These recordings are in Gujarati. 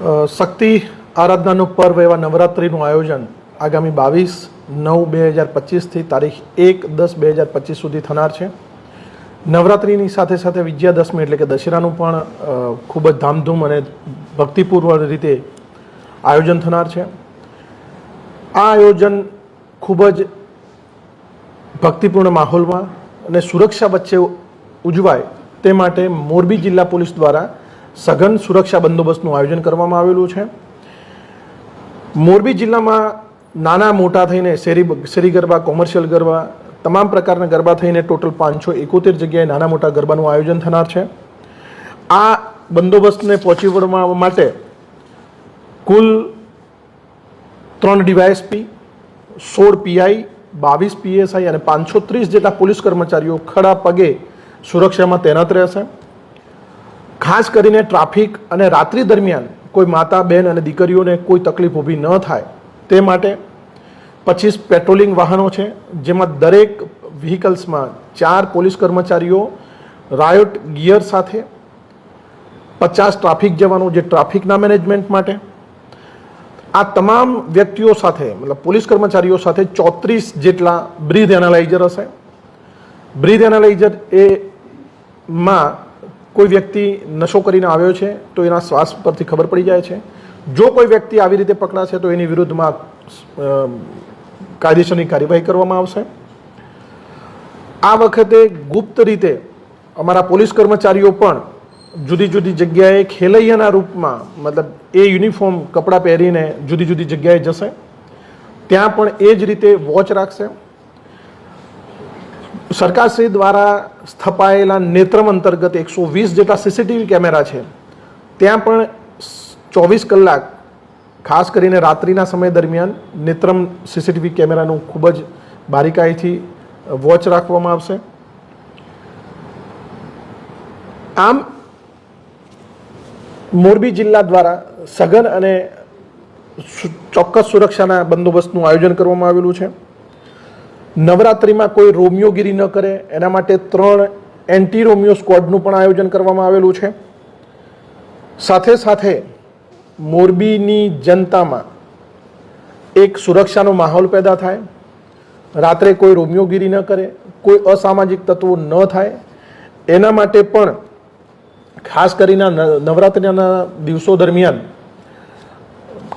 શક્તિ આરાધનાનું પર્વ એવા નવરાત્રિનું આયોજન આગામી 22/9/2025થી તારીખ 1/10/2025 સુધી થનાર છે. નવરાત્રિની સાથે સાથે વિજયાદશમી એટલે કે દશેરાનું પણ ખૂબ જ ધામધૂમ અને ભક્તિપૂર્વક રીતે આયોજન થનાર છે. આ આયોજન ખૂબ જ ભક્તિપૂર્ણ માહોલમાં અને સુરક્ષા વચ્ચે ઉજવાય તે માટે મોરબી જિલ્લા પોલીસ દ્વારા સઘન સુરક્ષા બંદોબસ્તનું આયોજન કરવામાં આવેલું છે. મોરબી જિલ્લામાં નાના મોટા થઈને શેરી ગરબા, કોમર્શિયલ ગરબા, તમામ પ્રકારના ગરબા થઈને ટોટલ 571 જગ્યાએ નાના મોટા ગરબાનું આયોજન થનાર છે. આ બંદોબસ્તને પહોંચી વળવા માટે કુલ 3 ડીવાયએસપી, 16 પીઆઈ, 22 પીએસઆઈ અને 530 જેટલા પોલીસ કર્મચારીઓ ખડા પગે સુરક્ષામાં તૈનાત રહેશે. ખાસ કરીને ટ્રાફિક અને રાત્રિ દરમિયાન કોઈ માતા, બહેન અને દીકરીઓને કોઈ તકલીફ ઊભી ન થાય તે માટે 25 પેટ્રોલિંગ વાહનો છે, જેમાં દરેક વ્હીકલ્સમાં 4 પોલીસ કર્મચારીઓ રાયોટ ગિયર સાથે, 50 ટ્રાફિક જવાનો જે ટ્રાફિકના મેનેજમેન્ટ માટે. આ તમામ વ્યક્તિઓ સાથે મતલબ પોલીસ કર્મચારીઓ સાથે 34 જેટલા બ્રીથ એનાલાઇઝર હશે. બ્રીથ એનાલાઇઝર એમાં કોઈ વ્યક્તિ નશો કરીને આવ્યો છે તો એના શ્વાસ પરથી ખબર પડી જાય છે. જો કોઈ વ્યક્તિ આવી રીતે પકડાશે તો એની વિરુદ્ધમાં કાયદેસરની કાર્યવાહી કરવામાં આવશે. આ વખતે ગુપ્ત રીતે અમારા પોલીસ કર્મચારીઓ પણ જુદી જુદી જગ્યાએ ખેલૈયાના રૂપમાં મતલબ એ યુનિફોર્મ કપડાં પહેરીને જુદી જુદી જગ્યાએ જશે. ત્યાં પણ એ જ રીતે વોચ રાખશે. સરકારશ્રી દ્વારા સ્થપાયેલા નેત્રમ અંતર્ગત 120 જેટલા સીસીટીવી કેમેરા છે. ત્યાં પણ 24 કલાક ખાસ કરીને રાત્રિના સમય દરમિયાન નેત્રમ સીસીટીવી કેમેરાનું ખૂબ જ બારીકાઈથી વોચ રાખવામાં આવશે. આમ મોરબી જિલ્લા દ્વારા સઘન અને ચોક્કસ સુરક્ષાના બંદોબસ્તનું આયોજન કરવામાં આવેલું છે. નવરાત્રિમાં કોઈ રોમિયોગીરી ન કરે એના માટે 3 એન્ટી રોમિયો સ્ક્વોડનું પણ આયોજન કરવામાં આવેલું છે. સાથે સાથે મોરબીની જનતામાં એક સુરક્ષાનો માહોલ પેદા થાય, રાત્રે કોઈ રોમિયોગીરી ન કરે, કોઈ અસામાજિક તત્વો ન થાય એના માટે પણ ખાસ કરીને નવરાત્રિના દિવસો દરમિયાન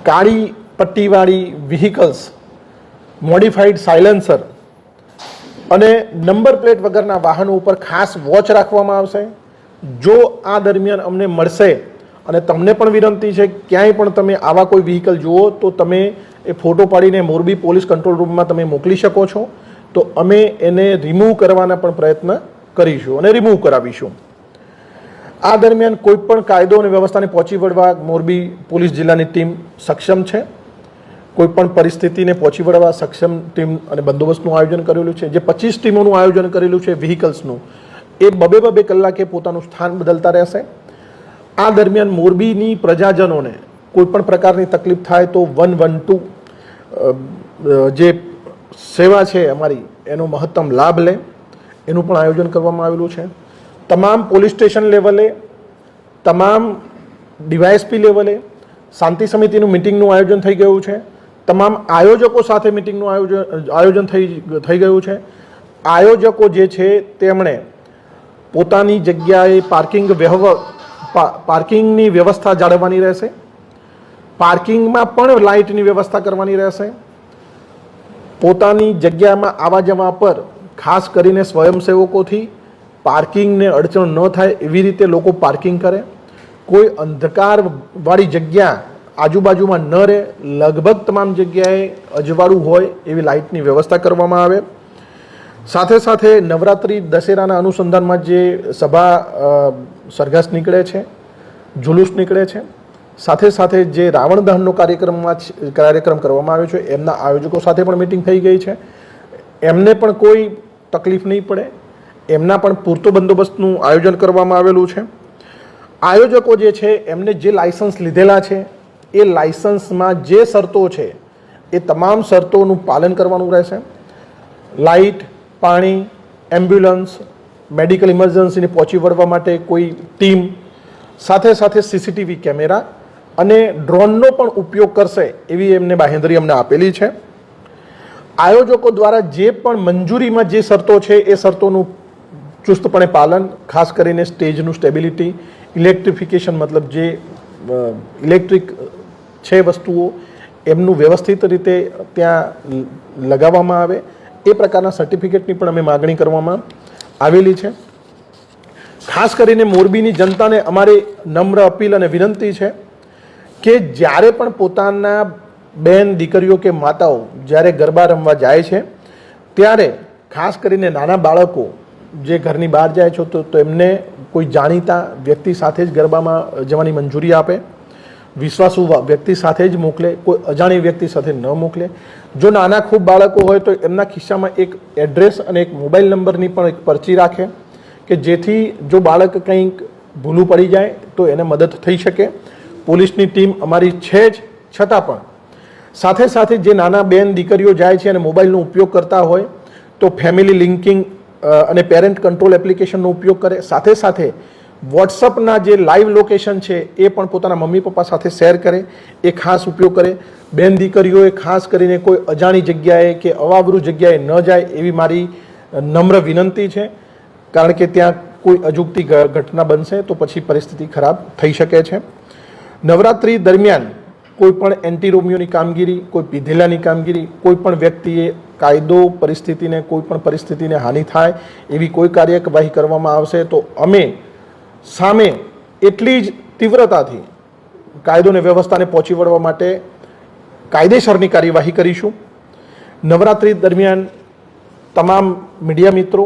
કાળી પટ્ટીવાળી વ્હીકલ્સ, મોડિફાઈડ સાયલેન્સર અને નંબર પ્લેટ વગરના વાહનો ઉપર ખાસ વોચ રાખવામાં આવશે. જો આ દરમિયાન અમને મળશે અને તમને પણ વિનંતી છે ક્યાંય પણ તમે આવા કોઈ વ્હીકલ જુઓ તો તમે એ ફોટો પાડીને મોરબી પોલીસ કંટ્રોલ રૂમમાં તમે મોકલી શકો છો, તો અમે એને રિમૂવ કરવાના પણ પ્રયત્ન કરીશું અને રિમૂવ કરાવીશું. આ દરમિયાન કોઈ પણ કાયદો અને વ્યવસ્થાને પહોંચી વળવા મોરબી પોલીસ જિલ્લાની ટીમ સક્ષમ છે. કોઈ પણ પરિસ્થિતિને પહોંચી વળવા સક્ષમ ટીમ અને બંદોબસ્તનું આયોજન કરેલું છે. જે 25 ટીમોનું આયોજન કરેલું છે વ્હીકલ્સનું, એ બબે કલાકે પોતાનું સ્થાન બદલતા રહેશે. આ દરમિયાન મોરબીની પ્રજાજનોને કોઈ પણ પ્રકારની તકલીફ થાય તો 112 જે સેવા છે અમારી એનો મહત્તમ લાભ લે એનું પણ આયોજન કરવામાં આવેલું છે. તમામ પોલીસ સ્ટેશન લેવલે, તમામ ડીવાયએસપી લેવલે શાંતિ સમિતિનું મિટિંગનું આયોજન થઈ ગયું છે. તમામ આયોજકો સાથે મિટિંગનું આયોજન થઈ ગયું છે. આયોજકો જે છે તેમણે પોતાની જગ્યાએ પાર્કિંગની વ્યવસ્થા જાળવવાની રહેશે. પાર્કિંગમાં પણ લાઇટની વ્યવસ્થા કરવાની રહેશે. પોતાની જગ્યામાં આવવા જવા પર ખાસ કરીને સ્વયંસેવકોથી પાર્કિંગને અડચણ ન થાય એવી રીતે લોકો પાર્કિંગ કરે. કોઈ અંધકારવાળી જગ્યા આજુબાજુમાં ન રહે, લગભગ તમામ જગ્યાએ અજવાળું હોય એવી લાઇટની વ્યવસ્થા કરવામાં આવે. સાથે સાથે નવરાત્રિ દશેરાના અનુસંધાનમાં જે સભા સરઘસ નીકળે છે, જુલુસ નીકળે છે, સાથે સાથે જે રાવણ દહનનો કાર્યક્રમ કરવામાં આવ્યો છે એમના આયોજકો સાથે પણ મિટિંગ થઈ ગઈ છે. એમને પણ કોઈ તકલીફ નહીં પડે એમના પણ પૂરતો બંદોબસ્તનું આયોજન કરવામાં આવેલું છે. આયોજકો જે છે એમને જે લાયસન્સ લીધેલા છે એ લાયસન્સમાં જે શરતો છે એ તમામ શરતોનું પાલન કરવાનું રહેશે. લાઇટ, પાણી, એમ્બ્યુલન્સ, મેડિકલ ઇમરજન્સીને પહોંચી વળવા માટે કોઈ ટીમ, સાથે સાથે સીસીટીવી કેમેરા અને ડ્રોનનો પણ ઉપયોગ કરશે એવી એમને બાંહેધરી અમને આપેલી છે. આયોજકો દ્વારા જે પણ મંજૂરીમાં જે શરતો છે એ શરતોનું ચુસ્તપણે પાલન, ખાસ કરીને સ્ટેજનું સ્ટેબિલિટી, ઇલેક્ટ્રિફિકેશન મતલબ જે ઇલેક્ટ્રિક છે વસ્તુઓ એમનું વ્યવસ્થિત રીતે ત્યાં લગાવવામાં આવે એ પ્રકારના સર્ટિફિકેટની પણ અમે માગણી કરવામાં આવેલી છે. ખાસ કરીને મોરબીની જનતાને અમારી નમ્ર અપીલ અને વિનંતી છે કે જ્યારે પણ પોતાના બેન દીકરીઓ કે માતાઓ જ્યારે ગરબા રમવા જાય છે ત્યારે ખાસ કરીને નાના બાળકો જે ઘરની બહાર જાય છે તો એમને કોઈ જાણીતા વ્યક્તિ સાથે જ ગરબામાં જવાની મંજૂરી આપે, વિશ્વાસુ વ્યક્તિ સાથે જ મોકલે, કોઈ અજાણી વ્યક્તિ સાથે ન મોકલે. જો નાના ખૂબ બાળકો હોય તો એમના ખિસ્સામાં એક એડ્રેસ અને એક મોબાઈલ નંબરની પણ એક પરચી રાખે કે જેથી જો બાળક કંઈક ભૂલું પડી જાય તો એને મદદ થઈ શકે. પોલીસની ટીમ અમારી છે જ, છતાં પણ સાથે સાથે જે નાના બેન દીકરીઓ જાય છે અને મોબાઈલનો ઉપયોગ કરતા હોય તો ફેમિલી લિંકિંગ અને પેરેન્ટ કંટ્રોલ એપ્લિકેશનનો ઉપયોગ કરે. સાથે સાથે વોટ્સઅપના જે લાઈવ લોકેશન છે એ પણ પોતાના મમ્મી પપ્પા સાથે શેર કરે, એ ખાસ ઉપયોગ કરે. બેન દીકરીઓએ ખાસ કરીને કોઈ અજાણી જગ્યાએ કે અવાવરૂ જગ્યાએ ન જાય એવી મારી નમ્ર વિનંતી છે, કારણ કે ત્યાં કોઈ અજુગતી ઘટના બનશે તો પછી પરિસ્થિતિ ખરાબ થઈ શકે છે. નવરાત્રિ દરમિયાન કોઈ પણ એન્ટી રોમિયોની કામગીરી, કોઈ પીધેલાની કામગીરી, કોઈ પણ વ્યક્તિએ કાયદો પરિસ્થિતિને કોઈ પણ પરિસ્થિતિને હાનિ થાય એવી કોઈ કાર્યવાહી કરવામાં આવશે તો અમે સામે એટલી જ તીવ્રતાથી કાયદો અને વ્યવસ્થાને પહોંચી વળવા માટે કાયદેસરની કાર્યવાહી કરીશું. નવરાત્રિ દરમિયાન તમામ મીડિયા મિત્રો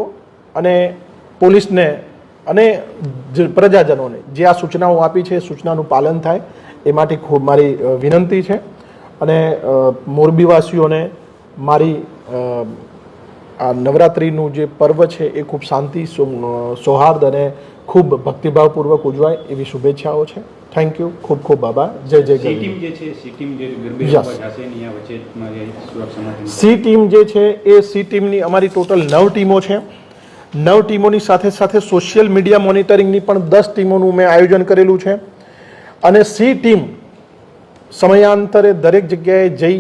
અને પોલીસને અને પ્રજાજનોને જે આ સૂચનાઓ આપી છે એ સૂચનાનું પાલન થાય એ માટે ખૂબ મારી વિનંતી છે. અને મોરબીવાસીઓને મારી આ નવરાત્રિનું જે પર્વ છે એ ખૂબ શાંતિ, સૌહાર્દ અને ખૂબ ભક્તિભાવપૂર્વક ઉજવાય એવી શુભેચ્છાઓ છે. થેન્ક યુ, ખૂબ ખૂબ આભાર. જય જય ગરબી. સી ટીમ જે છે એ સી ટીમની અમારી ટોટલ 9 ટીમો છે. 9 ટીમોની સાથે સાથે સોશિયલ મીડિયા મોનિટરિંગની પણ 10 ટીમોનું મેં આયોજન કરેલું છે. અને સી ટીમ સમયાંતરે દરેક જગ્યાએ જઈ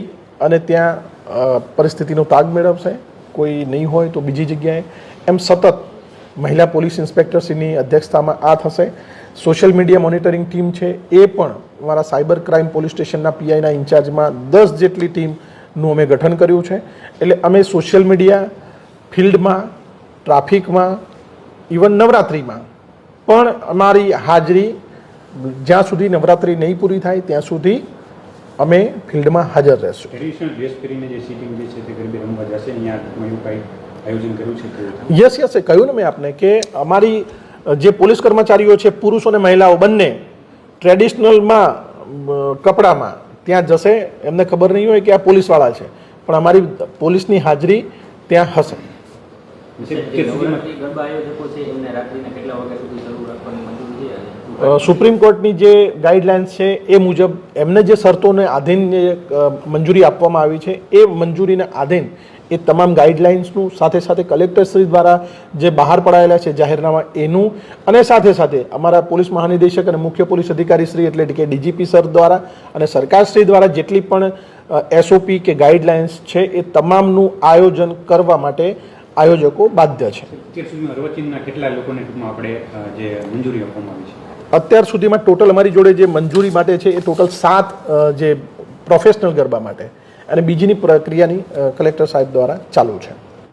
અને ત્યાં પરિસ્થિતિનો તાગ મેળવશે. કોઈ નહીં હોય તો બીજી જગ્યાએ, એમ સતત મહિલા પોલીસ ઇન્સ્પેક્ટરશ્રીની અધ્યક્ષતામાં આ થશે. સોશિયલ મીડિયા મોનિટરિંગ ટીમ છે એ પણ અમારા સાયબર ક્રાઇમ પોલીસ સ્ટેશનના પીઆઈના ઇન્ચાર્જમાં 10 જેટલી ટીમનું અમે ગઠન કર્યું છે. એટલે અમે સોશિયલ મીડિયા ફિલ્ડમાં, ટ્રાફિકમાં, ઇવન નવરાત્રિમાં પણ અમારી હાજરી જ્યાં સુધી નવરાત્રિ નહીં પૂરી થાય ત્યાં સુધી અમે ફિલ્ડમાં હાજર રહેશું. યસ યસ, કહ્યું ને મેં આપને કે અમારી જે પોલીસ કર્મચારીઓ છે, પુરુષો અને મહિલાઓ બંને ટ્રેડિશનલમાં કપડામાં ત્યાં જશે. એમને ખબર નહીં હોય કે આ પોલીસવાળા છે, પણ અમારી પોલીસની હાજરી ત્યાં હશે. સુપ્રીમ કોર્ટની જે ગાઈડલાઇન્સ છે એ મુજબ એમને જે શરતોને આધીન મંજૂરી આપવામાં આવી છે એ મંજૂરીને આધીન એ તમામ ગાઈડલાઇન્સનું સાથે સાથે કલેક્ટરશ્રી દ્વારા જે બહાર પડાયેલા છે જાહેરનામા એનું અને સાથે સાથે અમારા પોલીસ મહાનિદેશક અને મુખ્ય પોલીસ અધિકારી શ્રી એટલે કે ડીજીપી સર દ્વારા અને સરકારશ્રી દ્વારા જેટલી પણ એસઓપી કે ગાઈડલાઇન્સ છે એ તમામનું આયોજન કરવા માટે આયોજકો બાધ્ય છે. અત્યાર સુધીમાં ટોટલ અમારી જોડે જે મંજૂરી માટે છે એ ટોટલ 7 જે પ્રોફેશનલ ગરબા માટે અને બીજીની પ્રક્રિયાની કલેક્ટર સાહેબ દ્વારા ચાલુ છે.